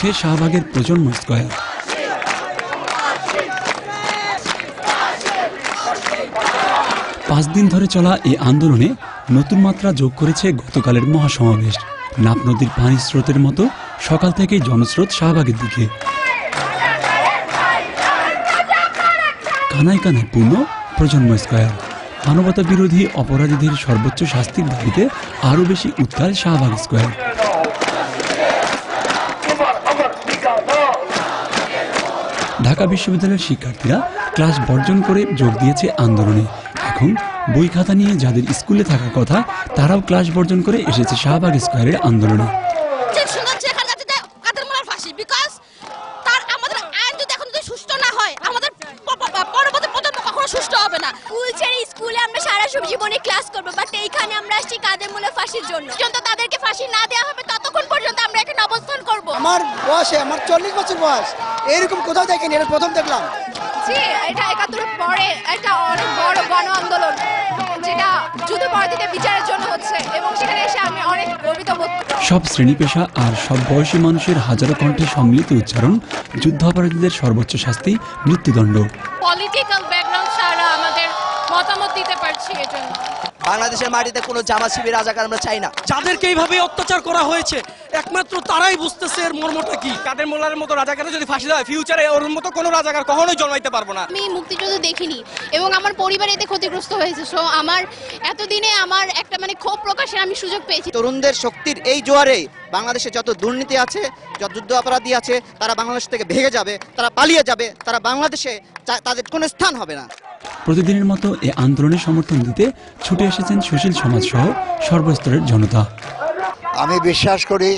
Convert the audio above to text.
করছে শাহবাগের প্রজন্ম স্কয়ার। পাঁচ দিন ধরে চলা এই আন্দোলনে নতুন মাত্রা যোগ করেছে গতকালের মহাসমাবেশ। নাপ নদীর পানির স্রোতের মতো সকাল থেকেই জনস্রোত শাহবাগের দিকে। কানায় কানায় পূর্ণ প্রজন্ম স্কয়ার। মানবতা বিরোধী অপরাধীদের সর্বোচ্চ শাস্তির দাবিতে আরও বেশি উত্তাল শাহবাগ স্কয়ার। ঢাকা বিশ্ববিদ্যালয়ের শিক্ষার্থীরা ক্লাস বর্জন করে যোগ দিয়েছে আন্দোলনে। এখন বই খাতা নিয়ে যাদের স্কুলে থাকার কথা তারাও ক্লাস বর্জন করে এসেছে শাহবাগ স্কয়ারের আন্দোলনে। জীবনে ক্লাস করবো, বাট এইখানে আমরা আসছি কাদের মূলে ফাঁসির জন্য। যত তাদেরকে ফাঁসি না দেওয়া হবে ততক্ষণ পর্যন্ত আমরা এখানে অবস্থান করব। আমার বয়সে আমার 40 বছর বয়স, এরকম কোথাও দেখিনি, এটা প্রথম দেখলাম। জি, এটা 71 পরে একটা অনেক বড় গণ আন্দোলন, যেটা যুদ্ধপরাধীদের বিচারের জন্য হচ্ছে, এবং সেখানে এসে আমি অনেক গর্বিত বোধ করি। সব শ্রেণী পেশা আর সব বয়সী মানুষের হাজারো কণ্ঠে সম্মিলিত উচ্চারণ, যুদ্ধাপরাধীদের সর্বোচ্চ শাস্তি মৃত্যুদণ্ড। পলিটিক্যাল ব্যাকগ্রাউন্ড ছাড়া আমাদের মতামত দিতে পারছি। এজন্য বাংলাদেশের মাটিতে কোনো জামাত শিবির রাজাকার আমরা চাই না। যাদেরকে এইভাবে অত্যাচার করা হয়েছে একমাত্র তারাই বুঝতেছে এর মর্মটা কি। কাদের মোল্লার মতো রাজাকারের যদি ফাঁসি দেয়, ফিউচারে ওর মতো কোনো রাজাকার কখনোই জন্মাইতে পারবো না। আমি মুক্তিযুদ্ধ দেখিনি এবং আমার পরিবার এতে ক্ষতিগ্রস্ত হয়েছে। সো আমার এতদিনে আমার একটা ক্ষোভ প্রকাশের আমি সুযোগ পেয়েছি। তরুণদের শক্তির এই জোয়ারে বাংলাদেশে যত দুর্নীতি আছে, যত যুদ্ধ অপরাধী আছে, তারা বাংলাদেশ থেকে ভেগে যাবে, তারা পালিয়ে যাবে, তারা বাংলাদেশে তাদের কোনো স্থান হবে না। প্রতিদিনের মতো এই আন্দোলনে সমর্থন দিতে ছুটে এসেছেন সুশীল সমাজ সহ সর্বস্তরের জনতা। আমি বিশ্বাস করি